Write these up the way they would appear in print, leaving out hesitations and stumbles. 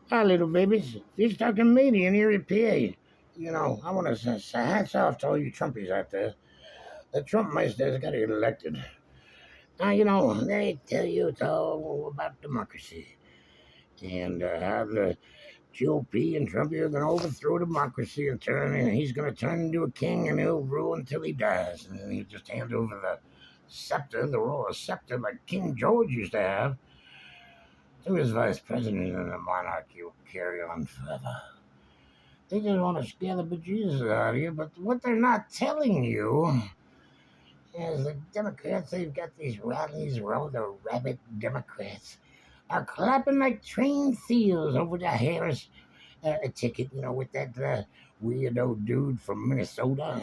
Hi, little babies. Just talking meaty in Erie, PA. I want to say hats off to all you Trumpies out there. The Trump Meister's got to get elected. Now, they tell you it's all about democracy and how the GOP and Trump are going to overthrow democracy and he's going to turn into a king and he'll rule until he dies. And then he'll just hand over the scepter, the royal scepter like King George used to have, to his vice president, and the monarchy will carry on forever. They just want to scare the bejesus out of you, but what they're not telling you is the Democrats, they've got these rallies where all the rabid Democrats are clapping like trained seals over the Harris ticket, with that weirdo dude from Minnesota.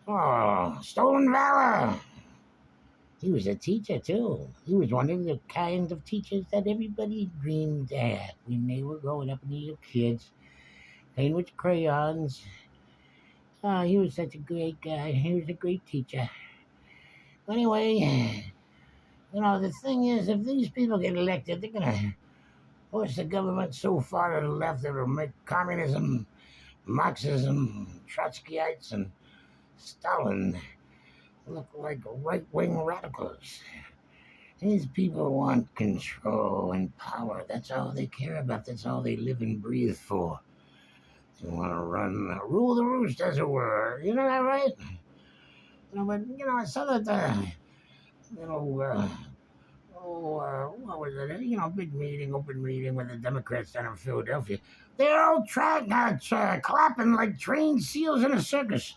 Oh, stolen valor. He was a teacher, too. He was one of the kind of teachers that everybody dreamed to have when they were growing up and they were kids, playing with crayons. Oh, he was such a great guy. He was a great teacher. Anyway, the thing is, if these people get elected, they're going to push the government so far to the left that it'll make communism, Marxism, Trotskyites, and Stalin look like right-wing radicals. These people want control and power. That's all they care about. That's all they live and breathe for. They want to rule the roost, as it were. You know that, right? But I saw that. You know, uh, what was it? Big meeting, open meeting with the Democrats down in Philadelphia. They're all clapping like trained seals in a circus.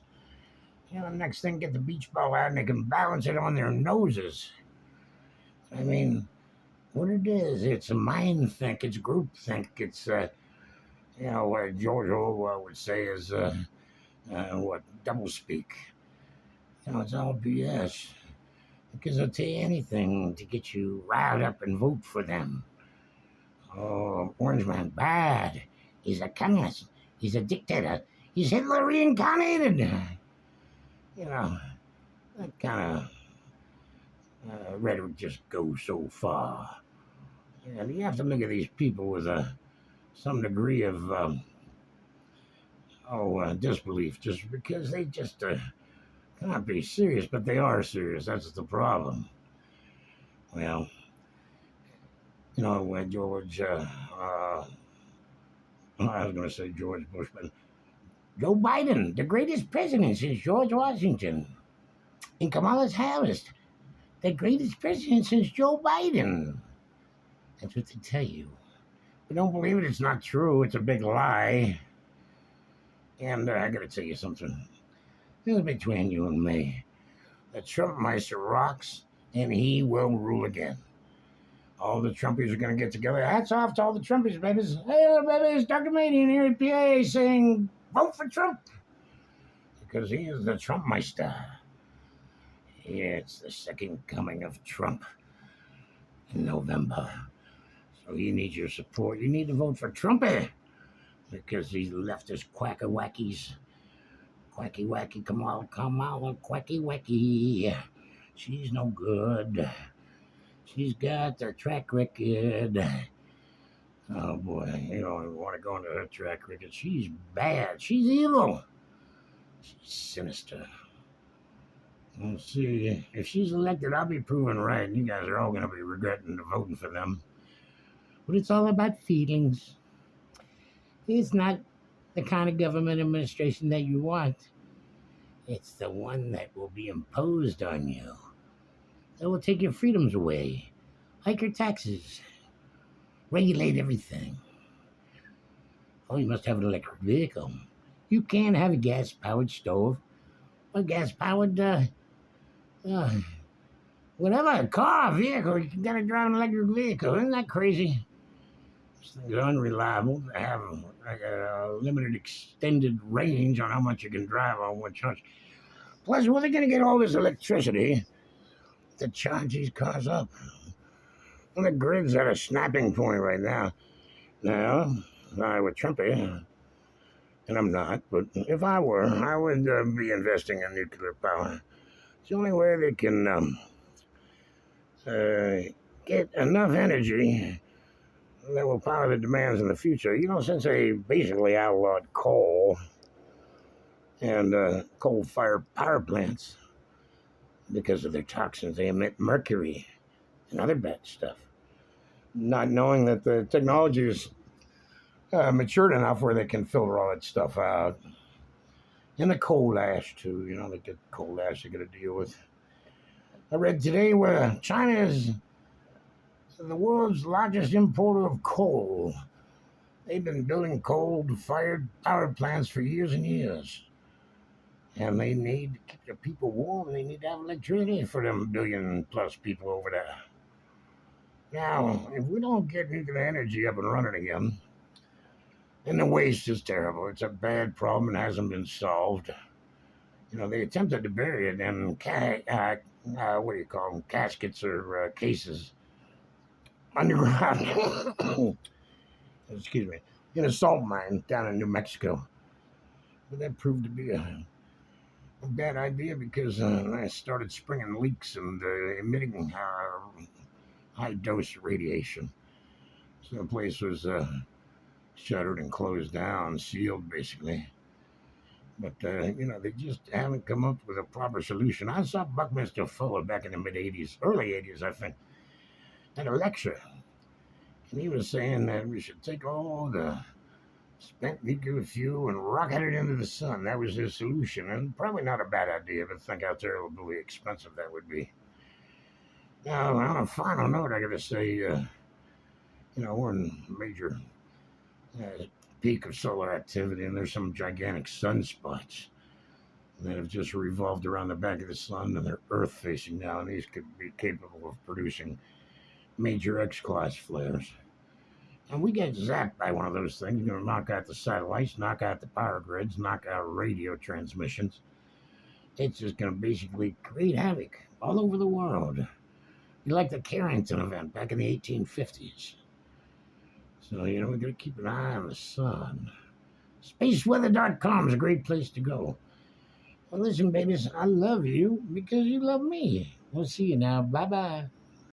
Next thing, get the beach ball out and they can balance it on their noses. I mean, what it is, it's a mind think, it's group think, it's, what George Orwell would say is, double speak. It's all BS. Because they'll tell you anything to get you riled up and vote for them. Oh, Orange Man, bad. He's a communist. He's a dictator. He's Hitler reincarnated. That kind of rhetoric just goes so far. And you have to look at these people with some degree of disbelief, just because they just cannot be serious, but they are serious. That's the problem. Well, when George, I was going to say George Bush, but Joe Biden, the greatest president since George Washington, and Kamala Harris, the greatest president since Joe Biden. That's what they tell you. But don't believe it, it's not true. It's a big lie. And I got to tell you something. This is between you and me. The Trump Meister rocks, and he will rule again. All the Trumpies are going to get together. Hats off to all the Trumpies, babies. Hey, babies, Dr. Median here at PA saying, vote for Trump. Because he is the Trump Meister. Yeah, it's the second coming of Trump in November. So he needs your support. You need to vote for Trumpy. Because these leftist quacker wackies. Quacky wacky Kamala, quacky wacky. She's no good. She's got a track record. Oh boy, you don't want to go into her track record. She's bad. She's evil. She's sinister. We'll see. If she's elected, I'll be proven right. You guys are all going to be regretting voting for them. But it's all about feelings. It's not the kind of government administration that you want. It's the one that will be imposed on you. That will take your freedoms away, hike your taxes, regulate everything. Oh, you must have an electric vehicle. You can't have a gas-powered stove, or gas-powered, whatever, a car, vehicle. You gotta drive an electric vehicle. Isn't that crazy? These things are unreliable. They have a limited extended range on how much you can drive on one charge. Plus, where are they going to get all this electricity to charge these cars up? Well, the grid's at a snapping point right now. Now, if I were Trumpy, and I'm not, but if I were, I would be investing in nuclear power. It's the only way they can get enough energy that will power the demands in the future. Since they basically outlawed coal and coal-fired power plants because of their toxins, they emit mercury and other bad stuff. Not knowing that the technology is matured enough where they can filter all that stuff out. And the coal ash, too. They get coal ash they got to deal with. I read today where China is the world's largest importer of coal. They've been building coal-fired power plants for years and years. And they need to keep their people warm. They need to have electricity for them billion-plus people over there. Now, if we don't get nuclear energy up and running again, and the waste is terrible. It's a bad problem. It hasn't been solved. They attempted to bury it in what do you call them? Caskets or cases underground. Excuse me. In a salt mine down in New Mexico. But that proved to be a bad idea because I started springing leaks and emitting high dose radiation. So the place was shuttered and closed down, sealed basically. But, they just haven't come up with a proper solution. I saw Buckminster Fuller back in the mid-'80s, early 80s, I think, at a lecture. And he was saying that we should take all the spent nuclear fuel and rocket it into the sun. That was his solution. And probably not a bad idea, but think how terribly expensive that would be. Now, on a final note, I got to say, we're in major peak of solar activity, and there's some gigantic sunspots that have just revolved around the back of the sun, and they're Earth facing now, and these could be capable of producing major X-class flares. And we get zapped by one of those things. You're going to knock out the satellites, knock out the power grids, knock out radio transmissions. It's just going to basically create havoc all over the world. Like the Carrington event back in the 1850s. So, we got to keep an eye on the sun. Spaceweather.com is a great place to go. Well, listen, babies, I love you because you love me. We'll see you now. Bye-bye.